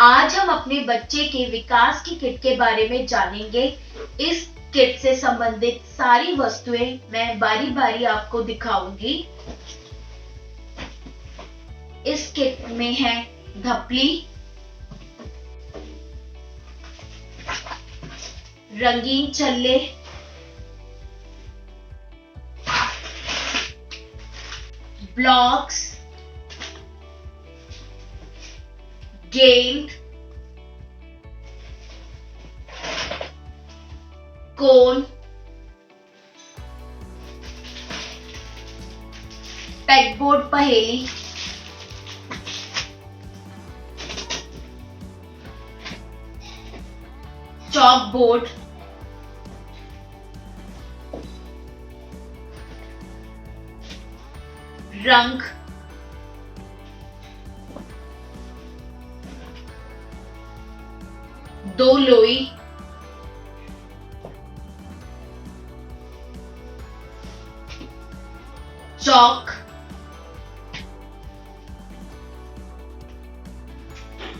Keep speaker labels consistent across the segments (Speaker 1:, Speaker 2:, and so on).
Speaker 1: आज हम अपने बच्चे के विकास की किट के बारे में जानेंगे। इस किट से संबंधित सारी वस्तुएं मैं बारी बारी आपको दिखाऊंगी। इस किट में है धपली, रंगीन छल्ले, ब्लॉक्स, गेंद, कोन, पेगबोर्ड पहेली, चॉक बोर्ड, रंग, दो लोई, चौक,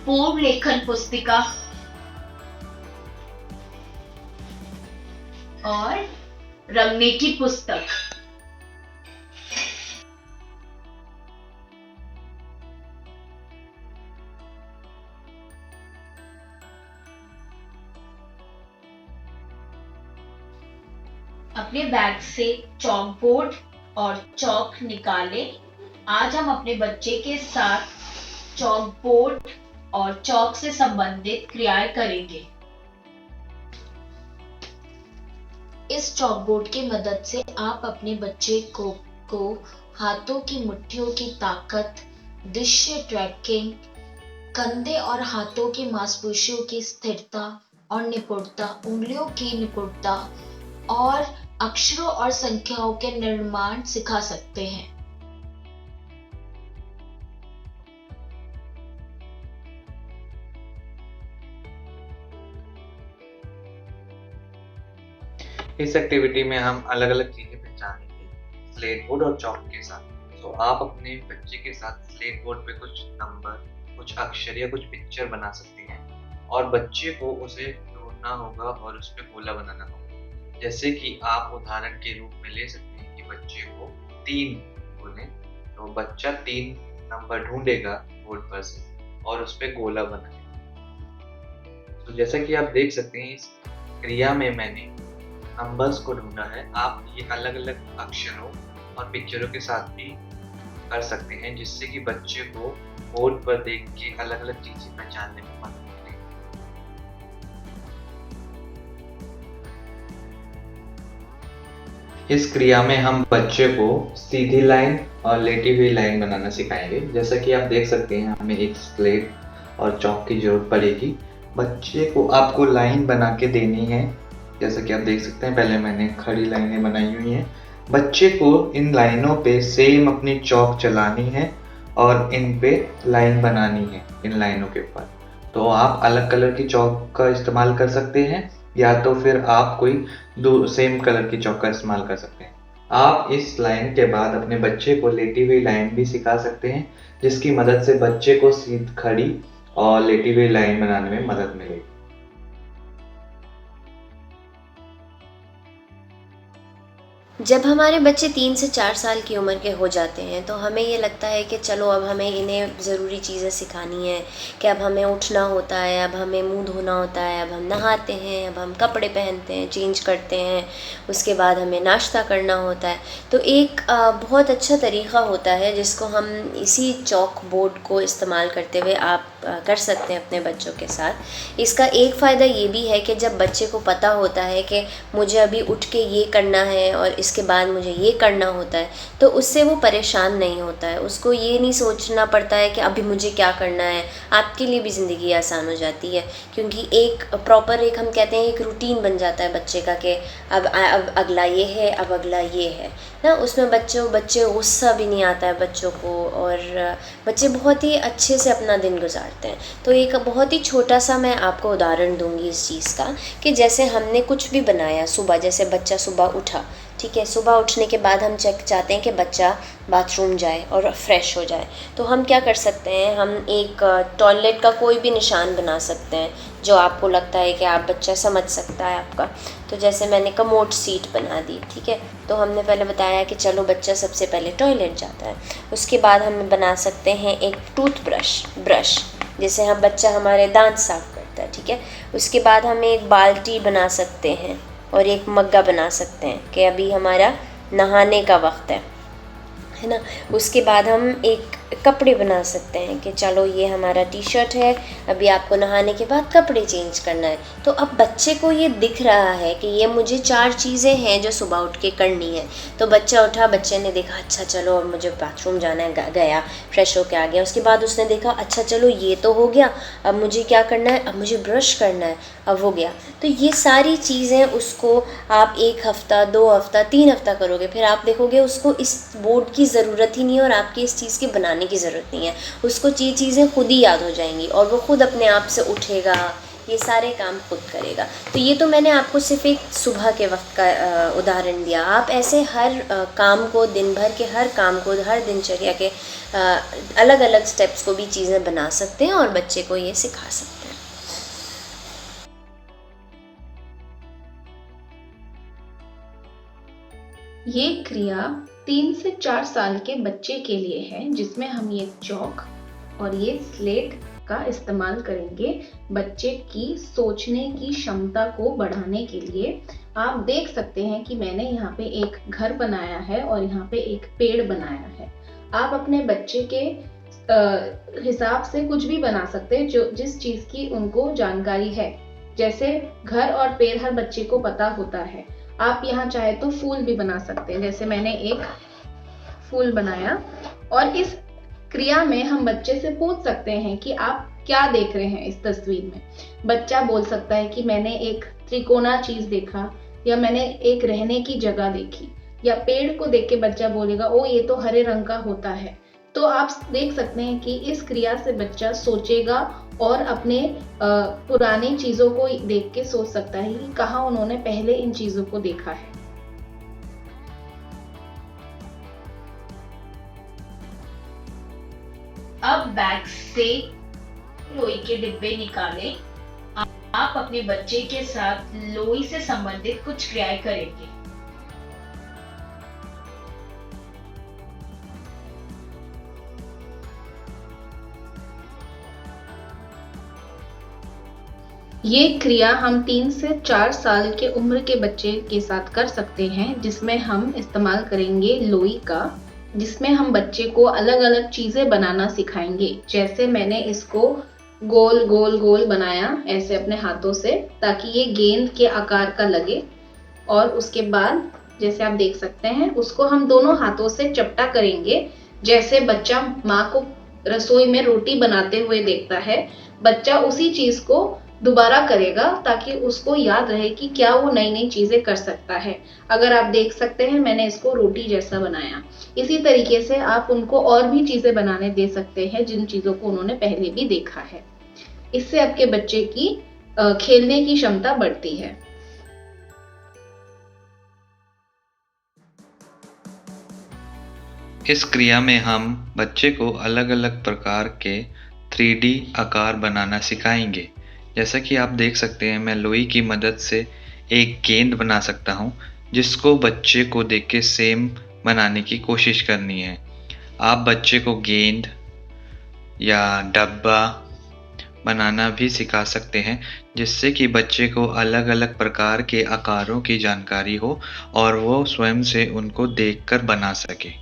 Speaker 1: पूर्व लेखन पुस्तिका और रंगने की पुस्तक। अपने बैग से चॉक बोर्ड और चॉक निकालें। आज हम अपने बच्चे के साथ चॉक बोर्ड और चॉक से संबंधित क्रियाएं करेंगे। इस चॉक बोर्ड की मदद से आप अपने बच्चे को हाथों की मुट्ठियों की ताकत, दृश्य ट्रैकिंग, कंधे और हाथों की मांसपेशियों की स्थिरता और निपुणता, उंगलियों की निपुणता और अक्षरों और संख्याओं के निर्माण सिखा सकते हैं।
Speaker 2: इस एक्टिविटी में हम अलग अलग चीजें पहचानेंगे स्लेट बोर्ड और चॉक के साथ। तो आप अपने बच्चे के साथ स्लेट बोर्ड पे कुछ नंबर, कुछ अक्षर या कुछ पिक्चर बना सकते हैं और बच्चे को उसे ढूंढना होगा और उस पर गोला बनाना होगा। जैसे कि आप उदाहरण के रूप में ले सकते हैं कि बच्चे को 3 बोले, तो बच्चा 3 नंबर ढूंढेगा बोर्ड पर से और उस पर गोला बनाएगा। तो जैसा कि आप देख सकते हैं इस क्रिया में मैंने नंबर्स को ढूंढा है। आप ये अलग अलग अक्षरों और पिक्चरों के साथ भी कर सकते हैं, जिससे कि बच्चे को बोर्ड पर देख के अलग अलग चीजें पहचानने में मदद मिलेगी। इस क्रिया में हम बच्चे को सीधी लाइन और लेटी हुई लाइन बनाना सिखाएंगे। जैसा कि आप देख सकते हैं हमें एक स्लेट और चॉक की जरूरत पड़ेगी। बच्चे को आपको लाइन बना के देनी है। जैसा कि आप देख सकते हैं पहले मैंने खड़ी लाइनें बनाई हुई हैं। बच्चे को इन लाइनों पे सेम अपनी चॉक चलानी है और इन पे लाइन बनानी है इन लाइनों के ऊपर। तो आप अलग कलर की चॉक का इस्तेमाल कर सकते हैं या तो फिर आप कोई दो सेम कलर की चॉक का इस्तेमाल कर सकते हैं। आप इस लाइन के बाद अपने बच्चे को लेटी हुई लाइन भी सिखा सकते हैं, जिसकी मदद से बच्चे को सीधी खड़ी और लेटी हुई लाइन बनाने में मदद मिलेगी।
Speaker 3: जब हमारे बच्चे 3 से 4 साल की उम्र के हो जाते हैं तो हमें ये लगता है कि चलो अब हमें इन्हें ज़रूरी चीज़ें सिखानी है कि अब हमें उठना होता है, अब हमें मुंह धोना होता है, अब हम नहाते हैं, अब हम कपड़े पहनते हैं, चेंज करते हैं, उसके बाद हमें नाश्ता करना होता है। तो एक बहुत अच्छा तरीक़ा होता है जिसको हम इसी चॉक बोर्ड को इस्तेमाल करते हुए आप कर सकते हैं अपने बच्चों के साथ। इसका एक फ़ायदा ये भी है कि जब बच्चे को पता होता है कि मुझे अभी उठ के ये करना है और इसके बाद मुझे ये करना होता है, तो उससे वो परेशान नहीं होता है। उसको ये नहीं सोचना पड़ता है कि अभी मुझे क्या करना है। आपके लिए भी ज़िंदगी आसान हो जाती है, क्योंकि एक प्रॉपर एक हम कहते हैं एक रूटीन बन जाता है बच्चे का कि अब अगला ये है, अब अगला ये है ना। उसमें बच्चे गुस्सा भी नहीं आता है बच्चों को, और बच्चे बहुत ही अच्छे से अपना दिन गुजारते हैं। तो एक बहुत ही छोटा सा मैं आपको उदाहरण दूंगी इस चीज़ का कि जैसे हमने कुछ भी बनाया सुबह, जैसे बच्चा सुबह उठा ठीक है। सुबह उठने के बाद हम चाहते हैं कि बच्चा बाथरूम जाए और फ्रेश हो जाए, तो हम क्या कर सकते हैं, हम एक टॉयलेट का कोई भी निशान बना सकते हैं जो आपको लगता है कि आप बच्चा समझ सकता है आपका। तो जैसे मैंने कमोड सीट बना दी, ठीक है। तो हमने पहले बताया कि चलो बच्चा सबसे पहले टॉयलेट जाता है, उसके बाद हम बना सकते हैं एक ब्रश जिससे हम बच्चा हमारे दांत साफ़ करता है, ठीक है। उसके बाद हम एक बाल्टी बना सकते हैं और एक मग्गा बना सकते हैं कि अभी हमारा नहाने का वक्त है ना। उसके बाद हम एक कपड़े बना सकते हैं कि चलो ये हमारा टी शर्ट है, अभी आपको नहाने के बाद कपड़े चेंज करना है। तो अब बच्चे को ये दिख रहा है कि ये मुझे 4 चीज़ें हैं जो सुबह उठ के करनी है। तो बच्चा उठा, बच्चे ने देखा अच्छा चलो अब मुझे बाथरूम जाना है, गया फ्रेश होके आ गया। उसके बाद उसने देखा अच्छा चलो ये तो हो गया, अब मुझे क्या करना है, अब मुझे ब्रश करना है, अब हो गया। तो ये सारी चीज़ें उसको आप 1 हफ़्ता 2 हफ़्ता 3 हफ़्ता करोगे, फिर आप देखोगे उसको इस बोर्ड की ज़रूरत ही नहीं है और आपकी इस चीज़ के बनाने की ज़रूरत नहीं है। उसको ये चीज़ें खुद ही याद हो जाएंगी और वो खुद अपने आप से उठेगा, ये सारे काम खुद करेगा। तो ये तो मैंने आपको सिर्फ एक सुबह के वक्त का उदाहरण दिया। आप ऐसे हर काम को, दिन भर के हर काम को, हर दिनचर्या के अलग अलग स्टेप्स को भी चीज़ें बना सकते हैं और बच्चे को ये सिखा सकते हैं।
Speaker 4: ये क्रिया 3 से 4 साल के बच्चे के लिए है, जिसमें हम ये चॉक और ये स्लेट का इस्तेमाल करेंगे बच्चे की सोचने की क्षमता को बढ़ाने के लिए। आप देख सकते हैं कि मैंने यहाँ पे एक घर बनाया है और यहाँ पे एक पेड़ बनाया है। आप अपने बच्चे के हिसाब से कुछ भी बना सकते हैं जो जिस चीज की उनको जानकारी है। जैसे घर और पेड़ हर बच्चे को पता होता है। आप यहाँ चाहे तो फूल भी बना सकते हैं, जैसे मैंने एक फूल बनाया। और इस क्रिया में हम बच्चे से पूछ सकते हैं कि आप क्या देख रहे हैं इस तस्वीर में। बच्चा बोल सकता है कि मैंने एक त्रिकोणा चीज देखा, या मैंने एक रहने की जगह देखी, या पेड़ को देख के बच्चा बोलेगा ओ ये तो हरे रंग का होता है। तो आप देख सकते हैं कि इस क्रिया से बच्चा सोचेगा और अपने पुरानी चीजों को देख के सोच सकता है कि कहाँ उन्होंने पहले इन चीजों को देखा है।
Speaker 1: अब बैग से लोई के डिब्बे निकालें। आप अपने बच्चे के साथ लोई से संबंधित कुछ क्रियाएं करेंगे।
Speaker 4: ये क्रिया हम 3 से 4 साल के उम्र के बच्चे के साथ कर सकते हैं, जिसमें हम इस्तेमाल करेंगे लोई का, जिसमें हम बच्चे को अलग अलग चीजें बनाना सिखाएंगे। जैसे मैंने इसको गोल गोल गोल बनाया ऐसे अपने हाथों से, ताकि ये गेंद के आकार का लगे। और उसके बाद जैसे आप देख सकते हैं उसको हम दोनों हाथों से चपटा करेंगे। जैसे बच्चा माँ को रसोई में रोटी बनाते हुए देखता है, बच्चा उसी चीज को दोबारा करेगा ताकि उसको याद रहे कि क्या वो नई नई चीजें कर सकता है। अगर आप देख सकते हैं मैंने इसको रोटी जैसा बनाया। इसी तरीके से आप उनको और भी चीजें बनाने दे सकते हैं जिन चीजों को उन्होंने पहले भी देखा है। इससे आपके बच्चे की खेलने की क्षमता बढ़ती है।
Speaker 2: इस क्रिया में हम बच्चे को अलग अलग प्रकार के 3D आकार बनाना सिखाएंगे। जैसा कि आप देख सकते हैं मैं लोई की मदद से एक गेंद बना सकता हूँ, जिसको बच्चे को देख के सेम बनाने की कोशिश करनी है। आप बच्चे को गेंद या डब्बा बनाना भी सिखा सकते हैं, जिससे कि बच्चे को अलग अलग प्रकार के आकारों की जानकारी हो और वो स्वयं से उनको देखकर बना सके।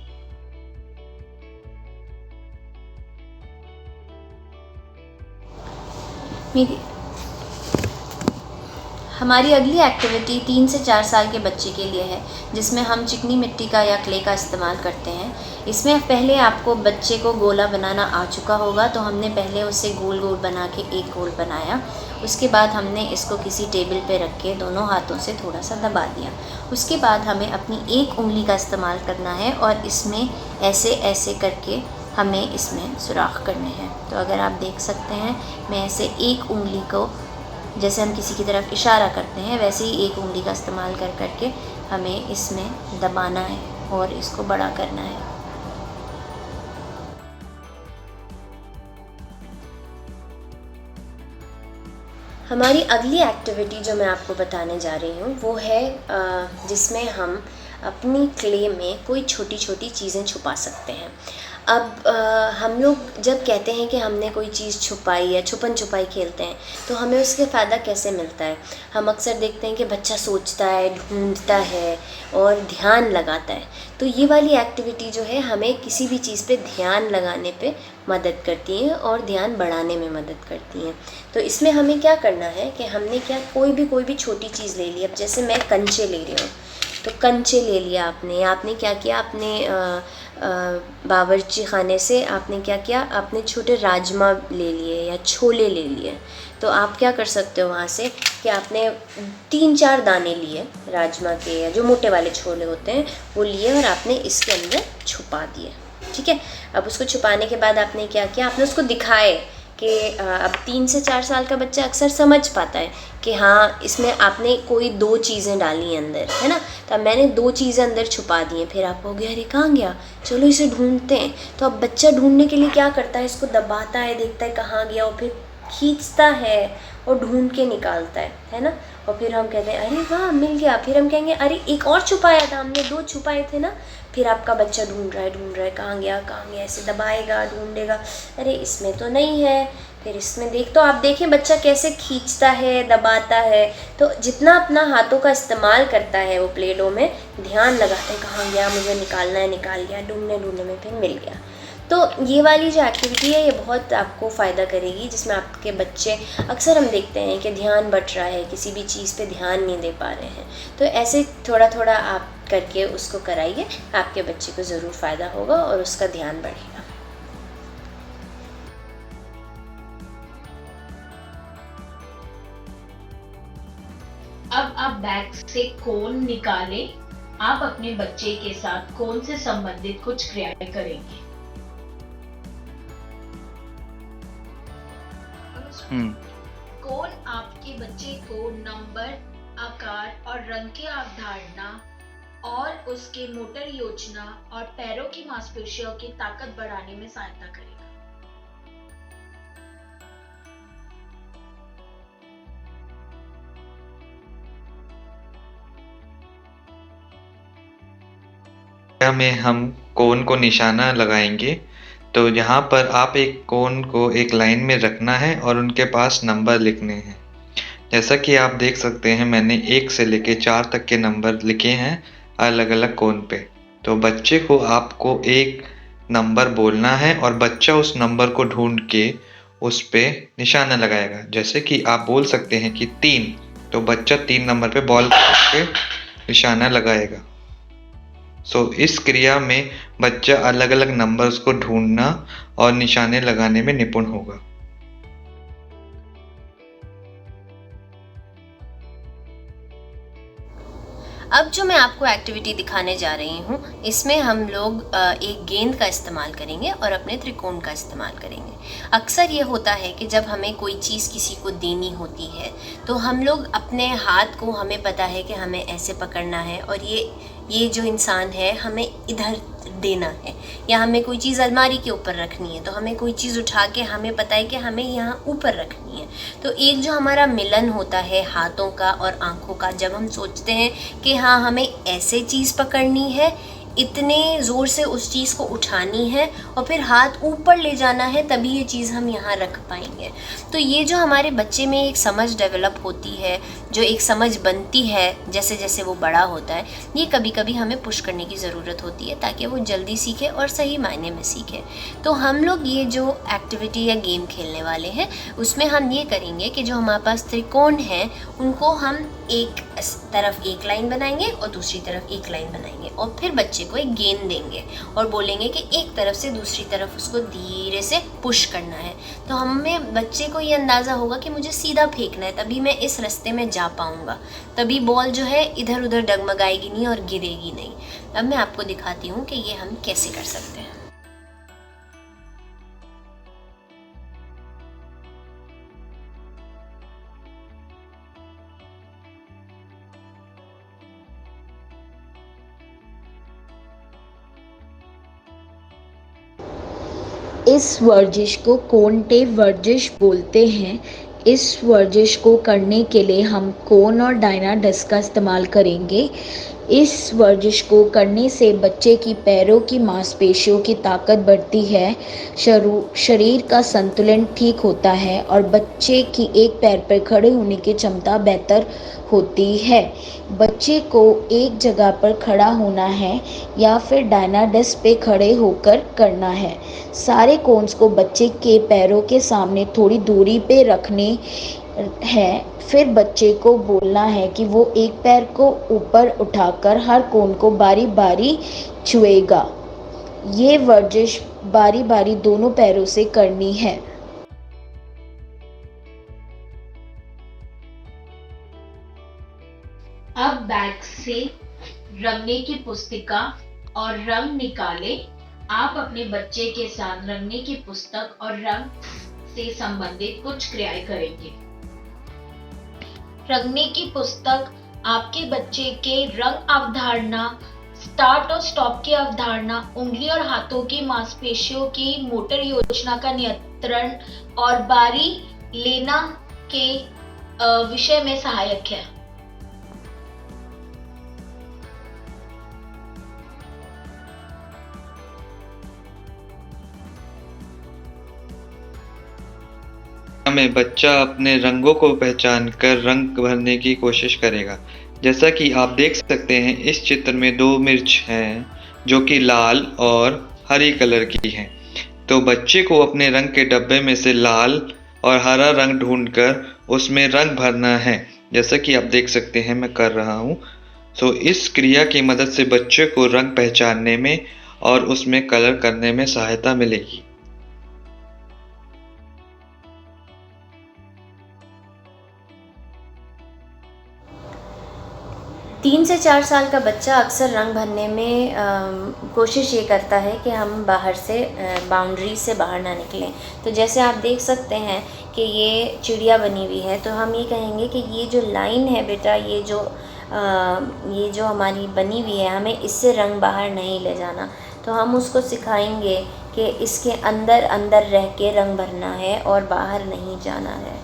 Speaker 3: हमारी अगली एक्टिविटी 3 से 4 साल के बच्चे के लिए है, जिसमें हम चिकनी मिट्टी का या क्ले का इस्तेमाल करते हैं। इसमें पहले आपको बच्चे को गोला बनाना आ चुका होगा, तो हमने पहले उसे गोल गोल बना के एक गोल बनाया। उसके बाद हमने इसको किसी टेबल पे रख के दोनों हाथों से थोड़ा सा दबा दिया। उसके बाद हमें अपनी एक उंगली का इस्तेमाल करना है और इसमें ऐसे ऐसे करके हमें इसमें सुराख करने हैं। तो अगर आप देख सकते हैं मैं ऐसे एक उंगली को, जैसे हम किसी की तरफ इशारा करते हैं, वैसे ही एक उंगली का इस्तेमाल कर करके हमें इसमें दबाना है और इसको बड़ा करना है। हमारी अगली एक्टिविटी जो मैं आपको बताने जा रही हूँ वो है जिसमें हम अपनी क्ले में कोई छोटी छोटी चीज़ें छुपा सकते हैं। अब हम लोग जब कहते हैं कि हमने कोई चीज़ छुपाई या छुपन छुपाई खेलते हैं तो हमें उसके फ़ायदा कैसे मिलता है। हम अक्सर देखते हैं कि बच्चा सोचता है, ढूंढता है और ध्यान लगाता है। तो ये वाली एक्टिविटी जो है हमें किसी भी चीज़ पे ध्यान लगाने पे मदद करती हैं और ध्यान बढ़ाने में मदद करती हैं। तो इसमें हमें क्या करना है कि हमने कोई भी छोटी चीज़ ले ली। अब जैसे मैं कंचे ले रही हूँ, तो कंचे ले लिया आपने क्या किया, बावर्ची खाने से आपने क्या किया, आपने छोटे राजमा ले लिए या छोले ले लिए। तो आप क्या कर सकते हो वहाँ से कि आपने 3-4 दाने लिए राजमा के या जो मोटे वाले छोले होते हैं वो लिए और आपने इसके अंदर छुपा दिए। ठीक है, अब उसको छुपाने के बाद आपने क्या किया, आपने उसको दिखाए कि अब 3 से 4 साल का बच्चा अक्सर समझ पाता है कि हाँ इसमें आपने कोई 2 चीज़ें डाली अंदर, है ना। तो अब मैंने 2 चीज़ें अंदर छुपा दी हैं। फिर आप कहोगे अरे कहाँ गया, चलो इसे ढूंढते हैं। तो अब बच्चा ढूंढने के लिए क्या करता है, इसको दबाता है, देखता है कहाँ गया और फिर खींचता है और ढूंढ के निकालता है ना। और फिर हम कहते हैं अरे वाह मिल गया। फिर हम कहेंगे अरे एक और छुपाया था, हमने 2 छुपाए थे ना। फिर आपका बच्चा ढूंढ रहा है, कहाँ गया, ऐसे दबाएगा, ढूंढेगा, अरे इसमें तो नहीं है। फिर इसमें तो आप देखें बच्चा कैसे खींचता है, दबाता है। तो जितना अपना हाथों का इस्तेमाल करता है वो प्ले डो में, ध्यान लगाता है कहाँ गया, मुझे निकालना है, निकाल गया, ढूंढने में फिर मिल गया। तो ये वाली जो एक्टिविटी है ये बहुत आपको फ़ायदा करेगी, जिसमें आपके बच्चे अक्सर हम देखते हैं कि ध्यान बट रहा है, किसी भी चीज़ पे ध्यान नहीं दे पा रहे हैं। तो ऐसे थोड़ा थोड़ा आप करके उसको कराइए, आपके बच्चे को ज़रूर फ़ायदा होगा और उसका ध्यान बढ़ेगा।
Speaker 1: अब आप बैग से कोन निकालें। आप अपने बच्चे के साथ कोन से संबंधित कुछ क्रियाएं करेंगे। कोन आपके बच्चे को नंबर, आकार और रंग की अवधारणा और उसके मोटर योजना और पैरों की मांसपेशियों की ताकत बढ़ाने में सहायता करेगा।
Speaker 2: में हम कोन को निशाना लगाएंगे। तो यहाँ पर आप एक कोन को एक लाइन में रखना है और उनके पास नंबर लिखने हैं। जैसा कि आप देख सकते हैं मैंने 1 से लेके 4 तक के नंबर लिखे हैं अलग अलग कोन पे। तो बच्चे को आपको एक नंबर बोलना है और बच्चा उस नंबर को ढूंढ के उस पे निशाना लगाएगा। जैसे कि आप बोल सकते हैं कि 3, तो बच्चा 3 नंबर पे बॉल पे निशाना लगाएगा। इस क्रिया में बच्चा अलग अलग नंबर्स को ढूंढना और निशाने लगाने में निपुण होगा।
Speaker 3: अब जो मैं आपको एक्टिविटी दिखाने जा रही हूँ इसमें हम लोग एक गेंद का इस्तेमाल करेंगे और अपने त्रिकोण का इस्तेमाल करेंगे। अक्सर ये होता है कि जब हमें कोई चीज़ किसी को देनी होती है तो हम लोग अपने हाथ को, हमें पता है कि हमें ऐसे पकड़ना है और ये जो इंसान है हमें इधर देना है, या हमें कोई चीज़ अलमारी के ऊपर रखनी है तो हमें कोई चीज़ उठा के हमें पता है कि हमें यहाँ ऊपर रखनी है। तो एक जो हमारा मिलन होता है हाथों का और आँखों का, जब हम सोचते हैं कि हाँ हमें ऐसे चीज़ पकड़नी है, इतने ज़ोर से उस चीज़ को उठानी है और फिर हाथ ऊपर ले जाना है, तभी ये चीज़ हम यहाँ रख पाएंगे। तो ये जो हमारे बच्चे में एक समझ डेवलप होती है, जो एक समझ बनती है जैसे जैसे वो बड़ा होता है, ये कभी कभी हमें पुश करने की ज़रूरत होती है ताकि वो जल्दी सीखे और सही मायने में सीखे। तो हम लोग ये जो एक्टिविटी या गेम खेलने वाले हैं उसमें हम ये करेंगे कि जो हमारे पास त्रिकोण हैं उनको हम एक तरफ एक लाइन बनाएंगे और दूसरी तरफ एक लाइन बनाएंगे और फिर बच्चे को एक गेंद देंगे और बोलेंगे कि एक तरफ से दूसरी तरफ उसको धीरे से पुश करना है। तो हमें बच्चे को ये अंदाज़ा होगा कि मुझे सीधा फेंकना है, तभी मैं इस रास्ते में जा पाऊँगा, तभी बॉल जो है इधर उधर डगमगाएगी नहीं और गिरेगी नहीं। अब मैं आपको दिखाती हूँ कि ये हम कैसे कर सकते हैं।
Speaker 1: इस वर्जिश को कोनटेव वर्जिश बोलते हैं। इस वर्जिश को करने के लिए हम कोन और डायनाडिस्क का इस्तेमाल करेंगे। इस वर्जिश को करने से बच्चे की पैरों की मांसपेशियों की ताकत बढ़ती है, शरीर का संतुलन ठीक होता है और बच्चे की एक पैर पर खड़े होने की क्षमता बेहतर होती है। बच्चे को एक जगह पर खड़ा होना है या फिर डायनाडिस्क पे खड़े होकर करना है। सारे कोन्स को बच्चे के पैरों के सामने थोड़ी दूरी पे रखने हैं। फिर बच्चे को बोलना है कि वो एक पैर को ऊपर उठाकर हर कोन को बारी बारी छुएगा। ये वर्जिश बारी बारी दोनों पैरों से करनी है। अब बैग से रंगने की पुस्तिका और रंग निकालें। आप अपने बच्चे के साथ रंगने की पुस्तक और रंग से संबंधित कुछ क्रियाएं करेंगे। रंगने की पुस्तक आपके बच्चे के रंग अवधारणा, स्टार्ट और स्टॉप की अवधारणा, उंगली और हाथों की मांसपेशियों की मोटर योजना का नियंत्रण और बारी लेना के विषय में सहायक है।
Speaker 2: में बच्चा अपने रंगों को पहचान कर रंग भरने की कोशिश करेगा। जैसा कि आप देख सकते हैं, इस चित्र में 2 मिर्च हैं जो कि लाल और हरी कलर की हैं। तो बच्चे को अपने रंग के डब्बे में से लाल और हरा रंग ढूंढकर उसमें रंग भरना है। जैसा कि आप देख सकते हैं मैं कर रहा हूँ। तो इस क्रिया की मदद से बच्चे को रंग पहचानने में और उसमें कलर करने में सहायता मिलेगी।
Speaker 3: तीन से 4 साल का बच्चा अक्सर रंग भरने में कोशिश ये करता है कि हम बाहर से बाउंड्री से बाहर ना निकलें। तो जैसे आप देख सकते हैं कि ये चिड़िया बनी हुई है, तो हम ये कहेंगे कि ये जो लाइन है बेटा, ये जो हमारी बनी हुई है, हमें इससे रंग बाहर नहीं ले जाना। तो हम उसको सिखाएंगे कि इसके अंदर अंदर रह के रंग भरना है और बाहर नहीं जाना है।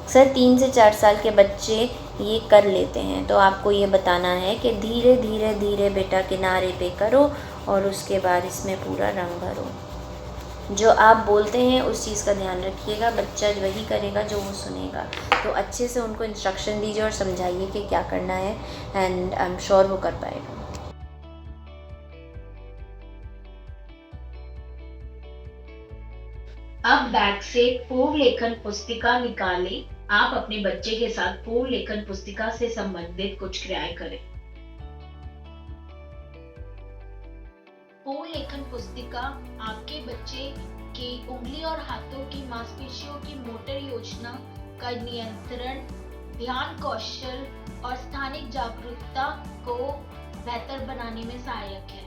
Speaker 3: अक्सर 3 से 4 साल के बच्चे ये कर लेते हैं। तो आपको ये बताना है कि धीरे धीरे धीरे बेटा किनारे पे करो और उसके बाद इसमें पूरा रंग भरो। जो आप बोलते हैं उस चीज़ का ध्यान रखिएगा, बच्चा वही करेगा जो वो सुनेगा। तो अच्छे से उनको इंस्ट्रक्शन दीजिए और समझाइए कि क्या करना है, एंड आई एम श्योर वो कर पाएगा।
Speaker 1: अब बैग से पूर्व लेखन पुस्तिका निकालें। आप अपने बच्चे के साथ पूर्व लेखन पुस्तिका से संबंधित कुछ क्रियाएं करें। पूर्व लेखन पुस्तिका आपके बच्चे की उंगली और हाथों की मांसपेशियों की मोटर योजना का नियंत्रण, ध्यान कौशल और स्थानिक जागरूकता को बेहतर बनाने में सहायक है।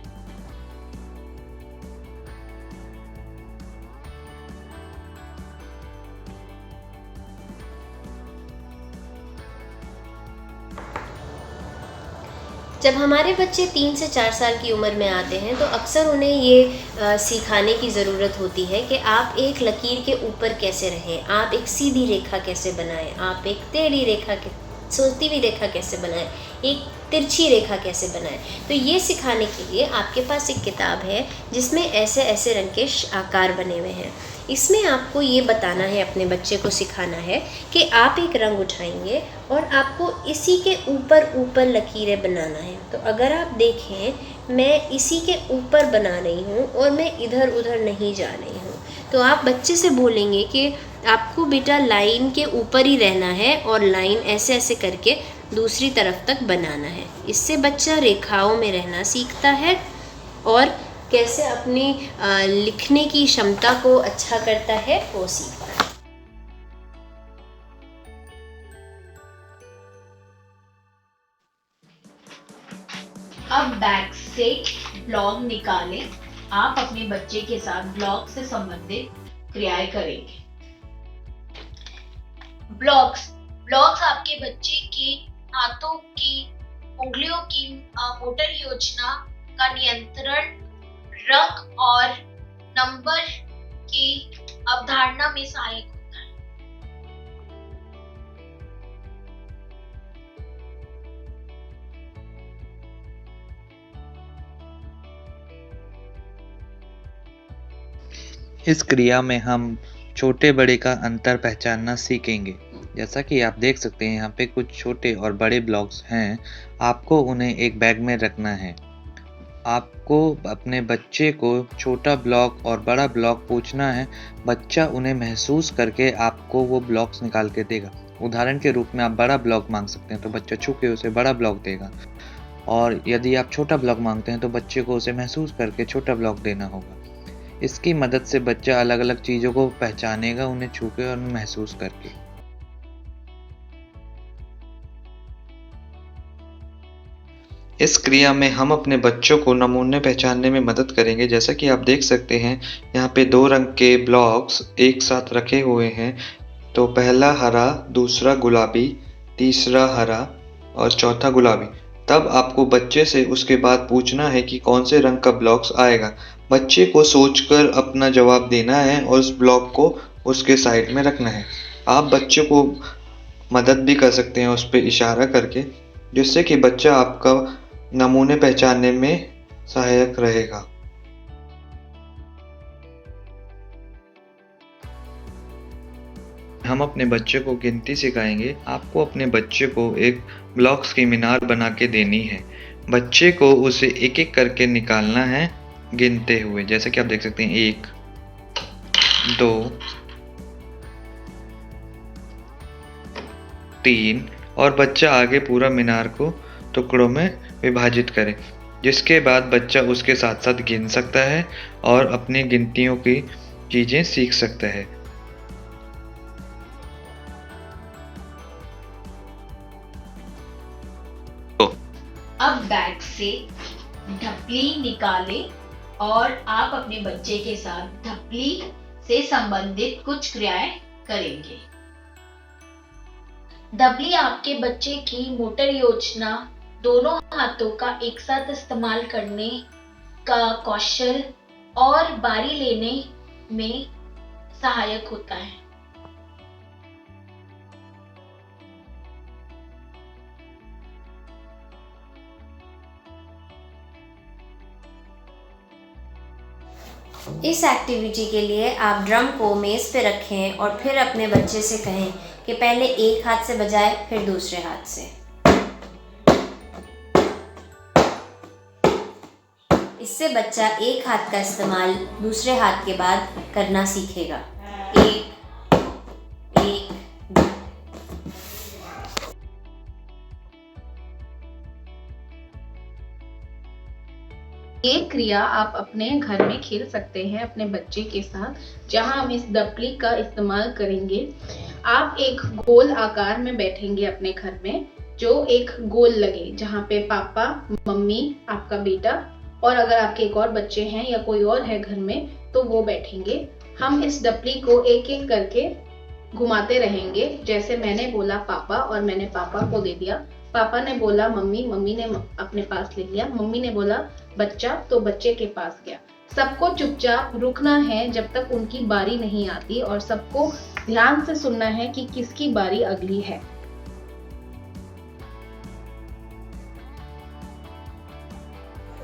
Speaker 3: जब हमारे बच्चे 3 से 4 साल की उम्र में आते हैं तो अक्सर उन्हें ये सिखाने की ज़रूरत होती है कि आप एक लकीर के ऊपर कैसे रहें, आप एक सीधी रेखा कैसे बनाएं, आप एक टेढ़ी रेखा सोचती हुई रेखा कैसे बनाएं, एक तिरछी रेखा कैसे बनाएं। तो ये सिखाने के लिए आपके पास एक किताब है जिसमें ऐसे ऐसे रंग के आकार बने हुए हैं। इसमें आपको ये बताना है, अपने बच्चे को सिखाना है कि आप एक रंग उठाएंगे और आपको इसी के ऊपर ऊपर लकीरें बनाना है। तो अगर आप देखें, मैं इसी के ऊपर बना रही हूँ और मैं इधर उधर नहीं जा रही हूँ। तो आप बच्चे से बोलेंगे कि आपको बेटा लाइन के ऊपर ही रहना है और लाइन ऐसे ऐसे करके दूसरी तरफ तक बनाना है। इससे बच्चा रेखाओं में रहना सीखता है और कैसे अपनी लिखने की क्षमता को अच्छा करता है वो सीखता है।
Speaker 1: अब बैग से ब्लॉक निकालें। आप अपने बच्चे के साथ ब्लॉक से संबंधित क्रियाएं करेंगे। ब्लॉक्स आपके बच्चे के हाथों की उंगलियों की मोटर योजना का नियंत्रण, रंग और नंबर में सहायक होता है।
Speaker 2: इस क्रिया में हम छोटे बड़े का अंतर पहचानना सीखेंगे। जैसा कि आप देख सकते हैं यहाँ पे कुछ छोटे और बड़े ब्लॉक्स हैं, आपको उन्हें एक बैग में रखना है। आपको अपने बच्चे को छोटा ब्लॉक और बड़ा ब्लॉक पूछना है, बच्चा उन्हें महसूस करके आपको वो ब्लॉक्स निकाल के देगा। उदाहरण के रूप में आप बड़ा ब्लॉक माँग सकते हैं तो बच्चा छू के उसे बड़ा ब्लॉक देगा, और यदि आप छोटा ब्लॉक माँगते हैं तो बच्चे को उसे महसूस करके छोटा ब्लॉक देना होगा। इसकी मदद से बच्चा अलग-अलग चीज़ों को पहचानेगा, उन्हें छू के और महसूस करके। इस क्रिया में हम अपने बच्चों को नमूने पहचानने में मदद करेंगे। जैसा कि आप देख सकते हैं, यहाँ पे 2 रंग के ब्लॉक्स एक साथ रखे हुए हैं। तो पहला हरा, दूसरा गुलाबी, तीसरा हरा और चौथा गुलाबी। तब आपको बच्चे से उसके बाद पूछना है कि कौन से रंग का ब्लॉक्स आएगा। बच्चे को सोचकर अपना जवाब देना है और उस ब्लॉक को उसके साइड में रखना है। आप बच्चे को मदद भी कर सकते हैं उस पे इशारा करके, जिससे कि बच्चा आपका नमूने पहचानने में सहायक रहेगा। हम अपने बच्चे को गिनती सिखाएंगे। आपको अपने बच्चे को एक ब्लॉक्स की मीनार बना के देनी है। बच्चे को उसे एक-एक करके निकालना है गिनते हुए। जैसे कि आप देख सकते हैं 1, 2, 3 और बच्चा आगे पूरा मीनार को टुकड़ों में विभाजित करे। जिसके बाद बच्चा उसके साथ-साथ गिन सकता है और अपनी गिनतियों की चीज़ें सीख सकता है।
Speaker 1: अब बैग से ढपली निकालें और आप अपने बच्चे के साथ ढपली से संबंधित कुछ क्रियाएं करेंगे। ढपली आपके बच्चे की मोटर योजना, दोनों हाथों का एक साथ इस्तेमाल करने का कौशल और बारी लेने में सहायक होता है।
Speaker 3: इस एक्टिविटी के लिए आप ड्रम को मेज़ पे रखें और फिर अपने बच्चे से कहें कि पहले एक हाथ से बजाए फिर दूसरे हाथ से। इससे बच्चा एक हाथ का इस्तेमाल दूसरे हाथ के बाद करना सीखेगा। 1, 1, 2।
Speaker 4: ये क्रिया आप अपने घर में खेल सकते हैं अपने बच्चे के साथ, जहां हम इस ढपली का इस्तेमाल करेंगे। आप एक गोल आकार में बैठेंगे अपने घर में, जो एक गोल लगे, जहां पे पापा, मम्मी, आपका बेटा और अगर आपके एक और बच्चे हैं या कोई और है घर में तो वो बैठेंगे। हम इस ढपली को एक एक करके घुमाते रहेंगे। जैसे मैंने बोला पापा और मैंने पापा को दे दिया, पापा ने बोला मम्मी, मम्मी ने अपने पास ले लिया, मम्मी ने बोला बच्चा तो बच्चे के पास गया। सबको चुपचाप रुकना है जब तक उनकी बारी नहीं आती और सबको ध्यान से सुनना है कि किसकी बारी अगली है।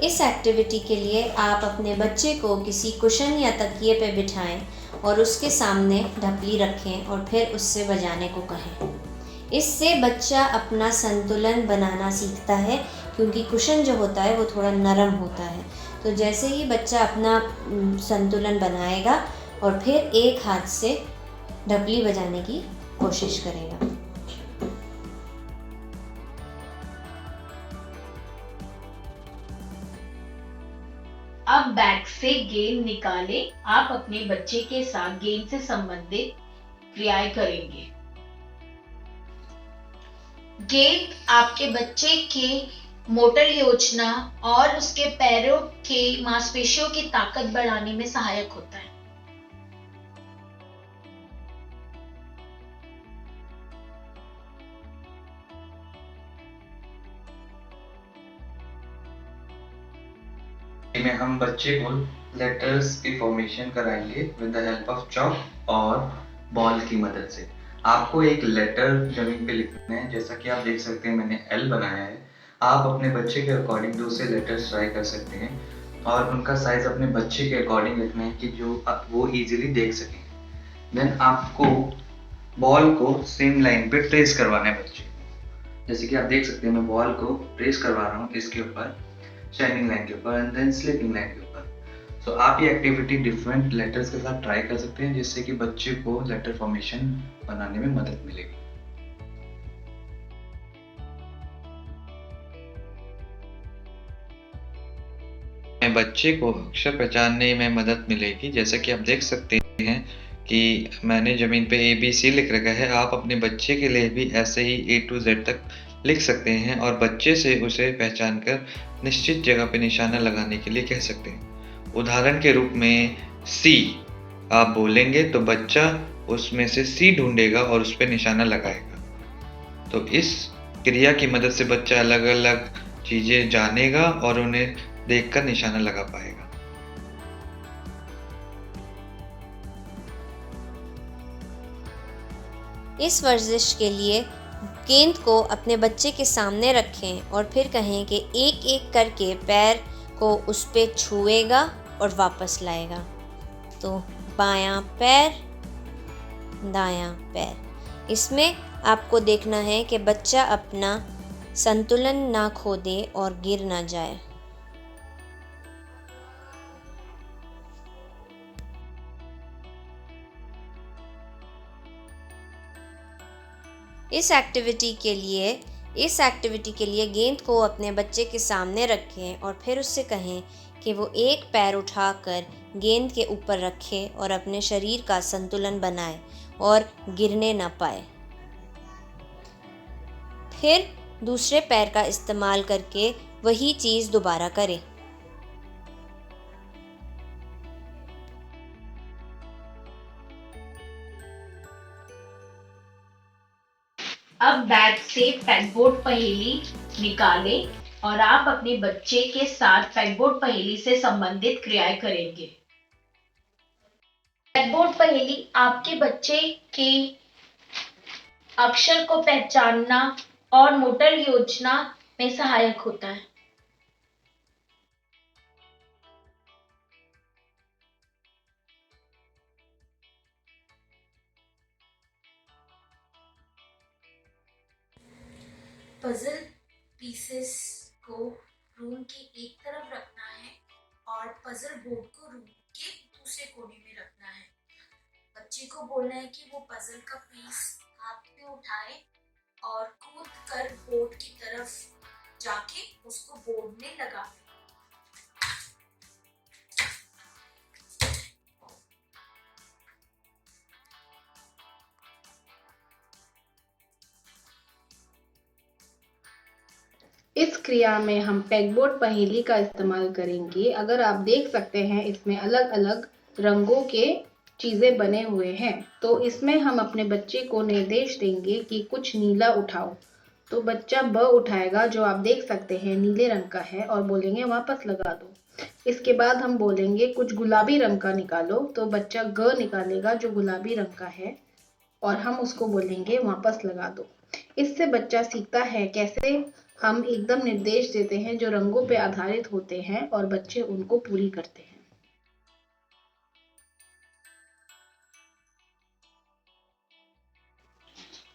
Speaker 3: इस एक्टिविटी के लिए आप अपने बच्चे को किसी कुशन या तकिए पे बिठाएं और उसके सामने ढपली रखें और फिर उससे बजाने को कहें। इससे बच्चा अपना संतुलन बनाना सीखता है, क्योंकि कुशन जो होता है वो थोड़ा नरम होता है। तो जैसे ही बच्चा अपना संतुलन बनाएगा और फिर एक हाथ से ढपली बजाने की कोशिश करेगा।
Speaker 1: अब बैग से गेंद निकालें। आप अपने बच्चे के साथ गेंद से संबंधित क्रियाएं करेंगे। गेंद आपके बच्चे के मोटर योजना और उसके पैरों के मांसपेशियों की ताकत बढ़ाने में सहायक होता है।
Speaker 2: हम बच्चे को लेटर्स की फॉर्मेशन कराएंगे with the help of chalk और बॉल की मदद से। आपको एक लेटर जमीन पे लिखना है, जैसा कि आप देख सकते हैं मैंने एल बनाया है। आप अपने बच्चे के अकॉर्डिंग दूसरे लेटर्स ट्राई कर सकते हैं और उनका साइज अपने बच्चे के अकॉर्डिंग रखना है कि जो वो इजीली देख सकें। देन आपको बॉल को सेम लाइन पे ट्रेस करवाना है बच्चे को। जैसे कि आप देख सकते हैं मैं बॉल को ट्रेस करवा रहा हूँ इसके ऊपर, शाइनिंग लाइन के ऊपर एंड देन स्लीपिंग लाइन के ऊपर। सो आप ये एक्टिविटी डिफरेंट लेटर्स के साथ ट्राई कर सकते हैं, जिससे कि बच्चे को लेटर फॉर्मेशन बनाने में मदद मिलेगी। बच्चे को अक्षर पहचानने में मदद मिलेगी। जैसा कि आप देख सकते हैं कि मैंने ज़मीन पे ABC लिख रखा है। आप अपने बच्चे के लिए भी ऐसे ही A to Z तक लिख सकते हैं और बच्चे से उसे पहचान कर निश्चित जगह पे निशाना लगाने के लिए कह सकते हैं। उदाहरण के रूप में C आप बोलेंगे तो बच्चा उसमें से C ढूंढेगा और उस पर निशाना लगाएगा। तो इस क्रिया की मदद से बच्चा अलग अलग चीज़ें जानेगा और उन्हें देखकर निशाना लगा पाएगा।
Speaker 3: इस वर्जिश के लिए गेंद को अपने बच्चे के सामने रखें और फिर कहें कि एक एक करके पैर को उस पे छुएगा और वापस लाएगा। तो बायां पैर, दायां पैर। इसमें आपको देखना है कि बच्चा अपना संतुलन ना खो दे और गिर ना जाए। इस एक्टिविटी के लिए गेंद को अपने बच्चे के सामने रखें और फिर उससे कहें कि वो एक पैर उठाकर गेंद के ऊपर रखे और अपने शरीर का संतुलन बनाए और गिरने ना पाए। फिर दूसरे पैर का इस्तेमाल करके वही चीज़ दोबारा करें।
Speaker 1: अब बैग से पैगबोर्ड पहेली निकालें और आप अपने बच्चे के साथ पैगबोर्ड पहेली से संबंधित क्रियाएं करेंगे। पैगबोर्ड पहेली आपके बच्चे के अक्षर को पहचानना और मोटर योजना में सहायक होता है।
Speaker 5: पजल पीसेस को रूम के एक तरफ रखना है और पजल बोर्ड को रूम के दूसरे कोने में रखना है। बच्चे को बोलना है कि वो पजल का पीस हाथ में उठाए और कूद कर बोर्ड की तरफ जाके उसको बोर्ड में लगा दे।
Speaker 4: इस क्रिया में हम पैगबोर्ड पहेली का इस्तेमाल करेंगे। अगर आप देख सकते हैं इसमें अलग अलग रंगों के चीज़ें बने हुए हैं। तो इसमें हम अपने बच्चे को निर्देश देंगे कि कुछ नीला उठाओ। तो बच्चा ब उठाएगा जो आप देख सकते हैं नीले रंग का है और बोलेंगे वापस लगा दो। इसके बाद हम बोलेंगे कुछ गुलाबी रंग का निकालो। तो बच्चा ग निकालेगा जो गुलाबी रंग का है और हम उसको बोलेंगे वापस लगा दो। इससे बच्चा सीखता है कैसे हम एकदम निर्देश देते हैं जो रंगों पे आधारित होते हैं और बच्चे उनको पूरी करते हैं।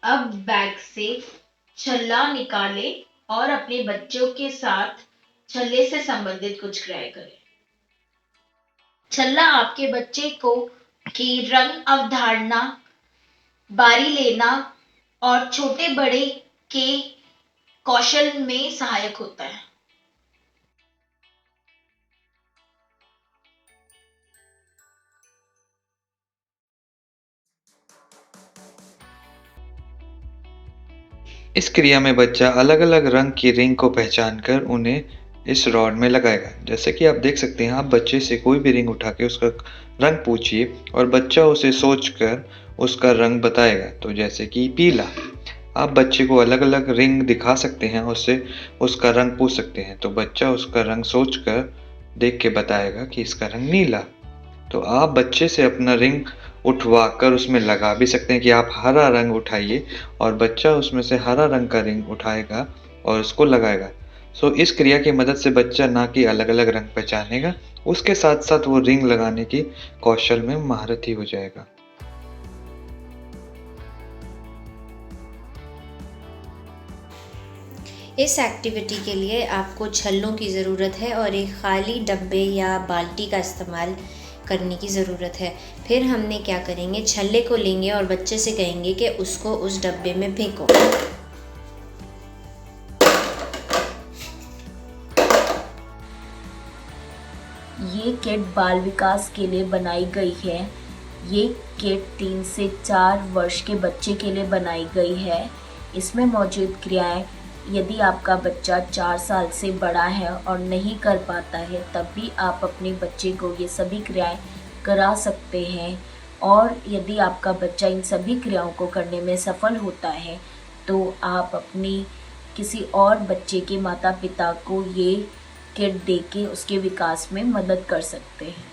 Speaker 1: अब बैग से छल्ला निकालें और अपने बच्चों के साथ छल्ले से संबंधित कुछ क्रियाएं करें। छल्ला आपके बच्चे को की रंग अवधारणा, बारी लेना और छोटे बड़े के कौशल में सहायक होता है।
Speaker 2: इस क्रिया में बच्चा अलग अलग रंग की रिंग को पहचान कर उन्हें इस रॉड में लगाएगा। जैसे कि आप देख सकते हैं, आप बच्चे से कोई भी रिंग उठा के उसका रंग पूछिए और बच्चा उसे सोचकर उसका रंग बताएगा। तो जैसे कि पीला, आप बच्चे को अलग अलग रिंग दिखा सकते हैं, उससे उसका रंग पूछ सकते हैं। तो बच्चा उसका रंग सोचकर देख के बताएगा कि इसका रंग नीला। तो आप बच्चे से अपना रिंग उठवाकर उसमें लगा भी सकते हैं कि आप हरा रंग उठाइए, और बच्चा उसमें से हरा रंग का रिंग उठाएगा और उसको लगाएगा। सो इस क्रिया की मदद से बच्चा ना कि अलग-अलग रंग पहचानेगा, उसके साथ-साथ वो रिंग लगाने की कौशल में महारथी हो जाएगा।
Speaker 3: इस एक्टिविटी के लिए आपको छल्लों की ज़रूरत है और एक खाली डब्बे या बाल्टी का इस्तेमाल करने की ज़रूरत है। फिर हमने क्या करेंगे, छल्ले को लेंगे और बच्चे से कहेंगे कि उसको उस डब्बे में फेंको।
Speaker 1: ये किट बाल विकास के लिए बनाई गई है। ये किट 3 से 4 वर्ष के बच्चे के लिए बनाई गई है। इसमें मौजूद क्रियाएं, यदि आपका बच्चा 4 साल से बड़ा है और नहीं कर पाता है, तब भी आप अपने बच्चे को ये सभी क्रियाएं करा सकते हैं। और यदि आपका बच्चा इन सभी क्रियाओं को करने में सफल होता है, तो आप अपनी किसी और बच्चे के माता पिता को ये किट देके उसके विकास में मदद कर सकते हैं।